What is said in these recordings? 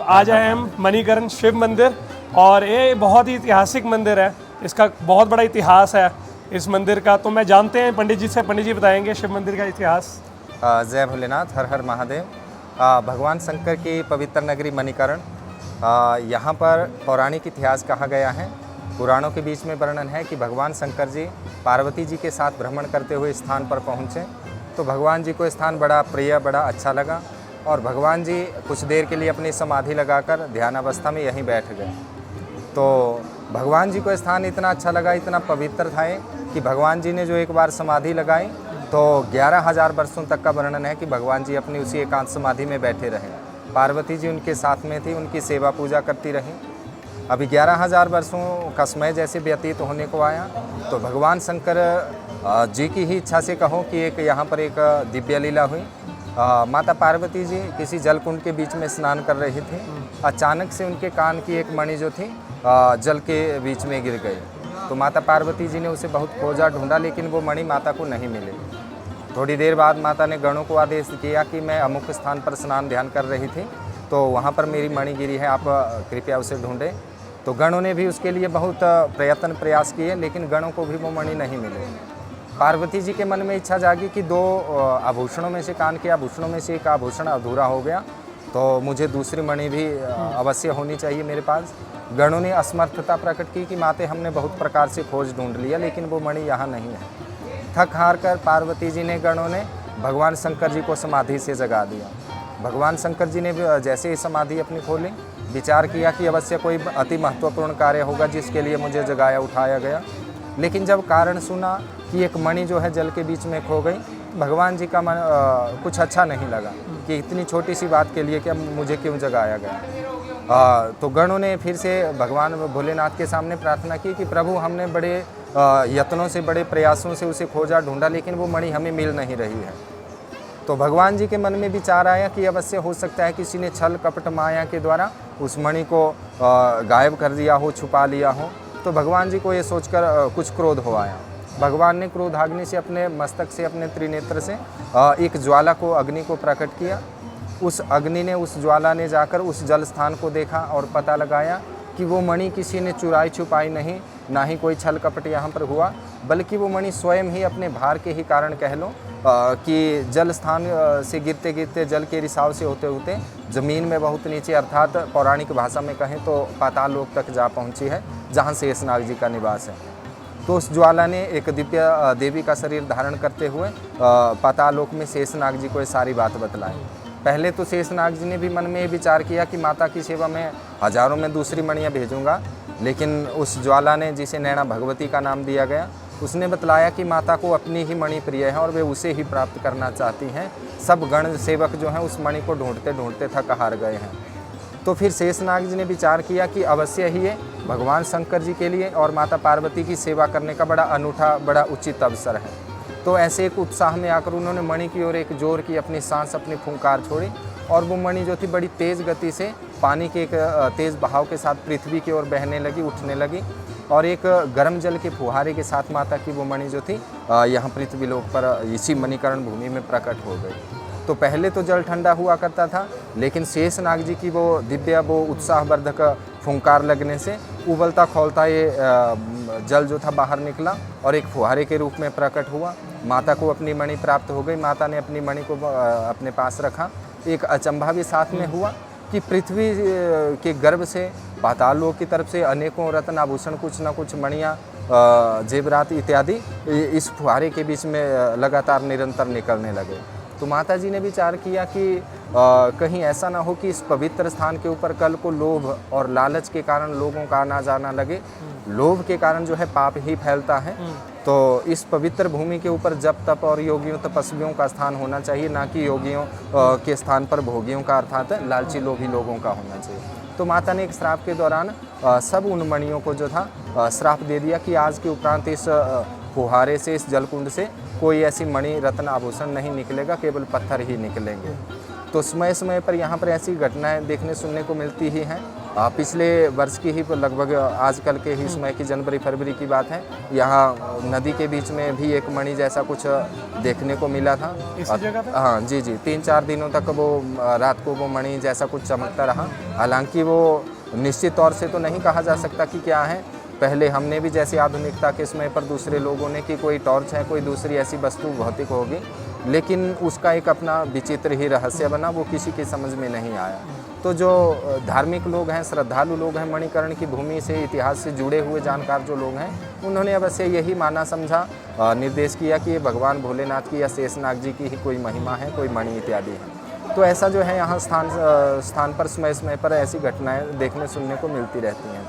आज आए हम मणिकरण शिव मंदिर और ये बहुत ही ऐतिहासिक मंदिर है। इसका बहुत बड़ा इतिहास है इस मंदिर का। तो मैं जानते हैं पंडित जी से, पंडित जी बताएंगे शिव मंदिर का इतिहास। जय भोलेनाथ, हर हर महादेव। भगवान शंकर की पवित्र नगरी मणिकरण, यहाँ पर पौराणिक इतिहास कहा गया है। पुराणों के बीच में वर्णन है कि भगवान शंकर जी पार्वती जी के साथ भ्रमण करते हुए स्थान पर पहुँचे तो भगवान जी को स्थान बड़ा प्रिय, बड़ा अच्छा लगा और भगवान जी कुछ देर के लिए अपनी समाधि लगाकर ध्यान अवस्था में यहीं बैठ गए। तो भगवान जी को स्थान इतना अच्छा लगा, इतना पवित्र था कि भगवान जी ने जो एक बार समाधि लगाई तो 11,000 वर्षों तक का वर्णन है कि भगवान जी अपनी उसी एकांत समाधि में बैठे रहे। पार्वती जी उनके साथ में थी, उनकी सेवा पूजा करती रही। अभी 11,000 वर्षों का समय जैसे व्यतीत होने को आया तो भगवान शंकर जी की ही इच्छा से कहो कि एक यहाँ पर एक दिव्य लीला हुई। माता पार्वती जी किसी जल कुंड के बीच में स्नान कर रही थी। अचानक से उनके कान की एक मणि जो थी जल के बीच में गिर गई। तो माता पार्वती जी ने उसे बहुत खोजा, ढूंढा, लेकिन वो मणि माता को नहीं मिली। थोड़ी देर बाद माता ने गणों को आदेश किया कि मैं अमुक स्थान पर स्नान ध्यान कर रही थी तो वहाँ पर मेरी मणि गिरी है, आप कृपया उसे ढूंढें। तो गणों ने भी उसके लिए बहुत प्रयास किए, लेकिन गणों को भी वो मणि नहीं मिली। पार्वती जी के मन में इच्छा जागी कि दो आभूषणों में से, कान के आभूषणों में से एक आभूषण अधूरा हो गया तो मुझे दूसरी मणि भी अवश्य होनी चाहिए मेरे पास। गणों ने असमर्थता प्रकट की कि माते हमने बहुत प्रकार से खोज ढूंढ लिया लेकिन वो मणि यहाँ नहीं है। थक हार कर पार्वती जी ने, गणों ने भगवान शंकर जी को समाधि से जगा दिया। भगवान शंकर जी ने जैसे ही समाधि अपनी खोली, विचार किया कि अवश्य कोई अति महत्वपूर्ण कार्य होगा जिसके लिए मुझे जगाया उठाया गया। लेकिन जब कारण सुना कि एक मणि जो है जल के बीच में खो गई, भगवान जी का मन कुछ अच्छा नहीं लगा कि इतनी छोटी सी बात के लिए क्या मुझे क्यों जगाया गया। तो गणों ने फिर से भगवान भोलेनाथ के सामने प्रार्थना की कि प्रभु हमने बड़े यत्नों से, बड़े प्रयासों से उसे खोजा ढूंढा लेकिन वो मणि हमें मिल नहीं रही है। तो भगवान जी के मन में विचार आया कि अवश्य हो सकता है किसी ने छल कपट माया के द्वारा उस मणि को गायब कर दिया हो, छुपा लिया हो। तो भगवान जी को ये सोचकर कुछ क्रोध हो आया। भगवान ने क्रोधाग्नि से अपने मस्तक से, अपने त्रिनेत्र से एक ज्वाला को, अग्नि को प्रकट किया। उस अग्नि ने, उस ज्वाला ने जाकर उस जल स्थान को देखा और पता लगाया कि वो मणि किसी ने चुराई छुपाई नहीं, ना ही कोई छल कपट यहाँ पर हुआ, बल्कि वो मणि स्वयं ही अपने भार के ही कारण कह लो कि जल स्थान से गिरते गिरते, जल के रिसाव से होते होते ज़मीन में बहुत नीचे, अर्थात पौराणिक भाषा में कहें तो पाताल लोक तक जा पहुँची है, जहाँ शेषनाग जी का निवास है। तो उस ज्वाला ने एक दिव्य देवी का शरीर धारण करते हुए पाताल लोक में शेषनाग जी को ये सारी बात बतलाई। पहले तो शेषनाग जी ने भी मन में ये विचार किया कि माता की सेवा में हजारों में दूसरी मणियाँ भेजूंगा, लेकिन उस ज्वाला ने, जिसे नैना भगवती का नाम दिया गया, उसने बतलाया कि माता को अपनी ही मणि प्रिय है और वे उसे ही प्राप्त करना चाहती हैं। सब गण सेवक जो हैं उस मणि को ढूंढते ढूंढते थक हार गए हैं। तो फिर शेषनाग जी ने विचार किया कि अवश्य ही ये भगवान शंकर जी के लिए और माता पार्वती की सेवा करने का बड़ा अनूठा, बड़ा उचित अवसर है। तो ऐसे एक उत्साह में आकर उन्होंने मणि की ओर एक जोर की अपनी सांस, अपनी फुंकार छोड़ी और वो मणि जो थी बड़ी तेज़ गति से पानी के एक तेज़ बहाव के साथ पृथ्वी की ओर बहने लगी, उठने लगी और एक गर्म जल के फुहारे के साथ माता की वो मणि जो थी यहाँ पृथ्वी लोक पर इसी मणिकरण भूमि में प्रकट हो गई। तो पहले तो जल ठंडा हुआ करता था, लेकिन शेषनाग जी की वो दिव्य, वो उत्साहवर्धक फुंकार लगने से उबलता खौलता ये जल जो था बाहर निकला और एक फुहारे के रूप में प्रकट हुआ। माता को अपनी मणि प्राप्त हो गई। माता ने अपनी मणि को अपने पास रखा। एक अचंभा भी साथ में हुआ कि पृथ्वी के गर्भ से पाताल लोक की तरफ से अनेकों रत्न आभूषण, कुछ ना कुछ मणियाँ, जेवरात इत्यादि इस फुहारे के बीच में लगातार निरंतर निकलने लगे। तो माता जी ने विचार किया कि कहीं ऐसा ना हो कि इस पवित्र स्थान के ऊपर कल को लोभ और लालच के कारण लोगों का आना जाना लगे। लोभ के कारण जो है पाप ही फैलता है। तो इस पवित्र भूमि के ऊपर जप तप और योगियों, तपस्वियों का स्थान होना चाहिए, ना कि योगियों के स्थान पर भोगियों का, अर्थात लालची लोभी लोगों का होना चाहिए। तो माता ने एक श्राप के दौरान सब उन मणियों को जो था श्राप दे दिया कि आज के उपरांत इस फुहारे से, इस जलकुंड से कोई ऐसी मणि, रत्न, आभूषण नहीं निकलेगा, केवल पत्थर ही निकलेंगे। तो समय समय पर यहाँ पर ऐसी घटनाएं देखने सुनने को मिलती ही हैं। पिछले वर्ष की ही लगभग आजकल के ही समय की जनवरी फरवरी की बात है, यहाँ नदी के बीच में भी एक मणि जैसा कुछ देखने को मिला था। इसी जगह पे? हाँ जी जी, 3-4 दिनों तक वो रात को वो मणि जैसा कुछ चमकता रहा। हालांकि वो निश्चित तौर से तो नहीं कहा जा सकता कि क्या है। पहले हमने भी जैसे आधुनिकता के समय पर दूसरे लोगों ने कि कोई टॉर्च है, कोई दूसरी ऐसी वस्तु भौतिक होगी, लेकिन उसका एक अपना विचित्र ही रहस्य बना, वो किसी की समझ में नहीं आया। तो जो धार्मिक लोग हैं, श्रद्धालु लोग हैं, मणिकर्ण की भूमि से, इतिहास से जुड़े हुए जानकार जो लोग हैं, उन्होंने अवश्य यही माना समझा, निर्देश किया कि ये भगवान भोलेनाथ की या शेषनाग जी की ही कोई महिमा है, कोई मणि इत्यादि है। तो ऐसा जो है यहाँ स्थान पर समय समय पर ऐसी घटनाएं देखने सुनने को मिलती रहती हैं।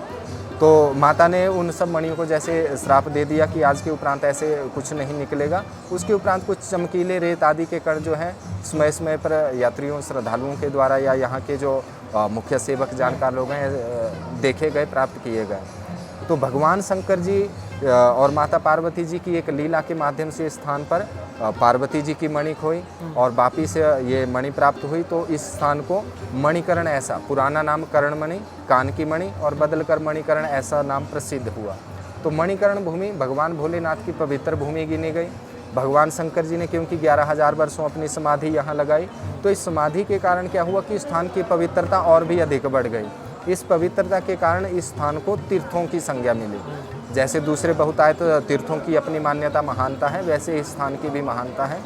तो माता ने उन सब मणियों को जैसे श्राप दे दिया कि आज के उपरांत ऐसे कुछ नहीं निकलेगा। उसके उपरांत कुछ चमकीले रेत आदि के कण जो हैं समय समय पर यात्रियों श्रद्धालुओं के द्वारा या यहाँ के जो मुख्य सेवक जानकार लोग हैं देखे गए, प्राप्त किए गए। तो भगवान शंकर जी और माता पार्वती जी की एक लीला के माध्यम से इस स्थान पर पार्वती जी की मणि खोई और वापी से ये मणि प्राप्त हुई। तो इस स्थान को मणिकर्ण ऐसा, पुराना नाम कर्णमणि, कान की मणि, और बदलकर मणिकर्ण ऐसा नाम प्रसिद्ध हुआ। तो मणिकर्ण भूमि भगवान भोलेनाथ की पवित्र भूमि गिनी गई। भगवान शंकर जी ने क्योंकि 11,000 वर्षों अपनी समाधि यहाँ लगाई, तो इस समाधि के कारण क्या हुआ कि स्थान की पवित्रता और भी अधिक बढ़ गई। इस पवित्रता के कारण इस स्थान को तीर्थों की संज्ञा मिली। जैसे दूसरे बहुतायत तीर्थों की अपनी मान्यता महानता है, वैसे इस स्थान की भी महानता है।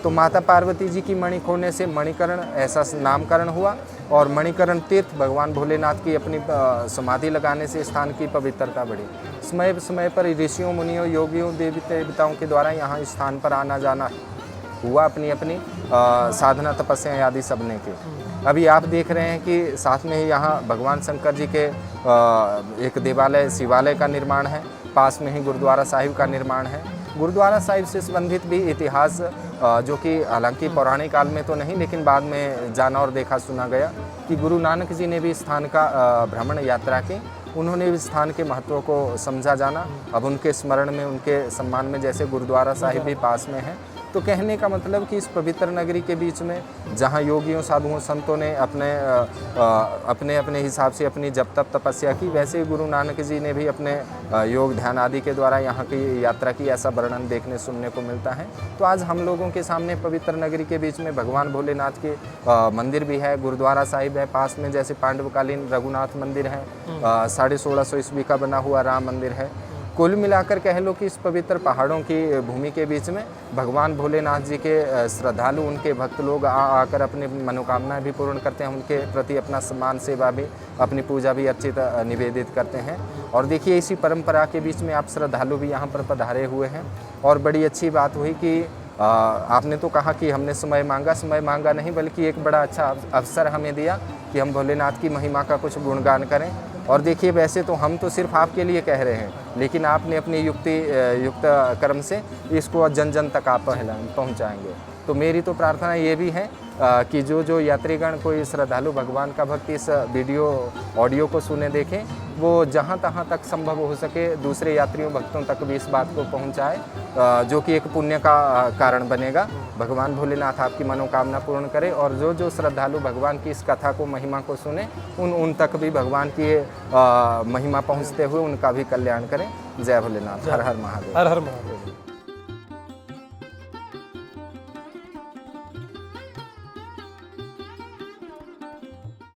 तो माता पार्वती जी की मणि खोने से मणिकर्ण ऐसा नामकरण हुआ और मणिकर्ण तीर्थ भगवान भोलेनाथ की अपनी समाधि लगाने से स्थान की पवित्रता बढ़ी। समय समय पर ऋषियों, मुनियों, योगियों, देवी देवताओं के द्वारा यहाँ इस स्थान पर आना जाना हुआ, अपनी अपनी साधना तपस्या आदि सबने की। अभी आप देख रहे हैं कि साथ में ही यहाँ भगवान शंकर जी के एक देवालय, शिवालय का निर्माण है, पास में ही गुरुद्वारा साहिब का निर्माण है। गुरुद्वारा साहिब से संबंधित भी इतिहास जो कि हालांकि पौराणिक काल में तो नहीं, लेकिन बाद में जाना और देखा सुना गया कि गुरु नानक जी ने भी स्थान का भ्रमण यात्रा की। उन्होंने इस स्थान के महत्व को समझा जाना। अब उनके स्मरण में, उनके सम्मान में जैसे गुरुद्वारा साहिब भी पास में है। तो कहने का मतलब कि इस पवित्र नगरी के बीच में जहाँ योगियों, साधुओं, संतों ने अपने अपने हिसाब से अपनी जप तप तपस्या की, वैसे ही गुरु नानक जी ने भी अपने योग ध्यान आदि के द्वारा यहाँ की यात्रा की, ऐसा वर्णन देखने सुनने को मिलता है। तो आज हम लोगों के सामने पवित्र नगरी के बीच में भगवान भोलेनाथ के मंदिर भी है, गुरुद्वारा साहिब है, पास में जैसे पांडवकालीन रघुनाथ मंदिर है, 1650 ईस्वी का बना हुआ राम मंदिर है। कुल मिलाकर कह लो कि इस पवित्र पहाड़ों की भूमि के बीच में भगवान भोलेनाथ जी के श्रद्धालु, उनके भक्त लोग आकर अपनी मनोकामनाएं भी पूर्ण करते हैं, उनके प्रति अपना सम्मान, सेवा भी, अपनी पूजा भी अर्चित निवेदित करते हैं। और देखिए इसी परंपरा के बीच में आप श्रद्धालु भी यहाँ पर पधारे हुए हैं। और बड़ी अच्छी बात हुई कि आपने तो कहा कि हमने समय मांगा नहीं, बल्कि एक बड़ा अच्छा अवसर हमें दिया कि हम भोलेनाथ की महिमा का कुछ गुणगान करें। और देखिए वैसे तो हम तो सिर्फ आपके लिए कह रहे हैं, लेकिन आपने अपनी युक्त कर्म से इसको जन जन तक आप पहुँचाएँगे। तो मेरी तो प्रार्थना ये भी है कि जो यात्रीगण, कोई श्रद्धालु भगवान का भक्त इस वीडियो ऑडियो को सुने देखें, वो जहाँ तहाँ तक संभव हो सके दूसरे यात्रियों, भक्तों तक भी इस बात को पहुँचाए, जो कि एक पुण्य का कारण बनेगा। भगवान भोलेनाथ आपकी मनोकामना पूर्ण करे और जो श्रद्धालु भगवान की इस कथा को, महिमा को सुने, उन तक भी भगवान की महिमा पहुँचते हुए उनका भी कल्याण करें। जय भोलेनाथ। हर हर महादेव। हर हर महादेव।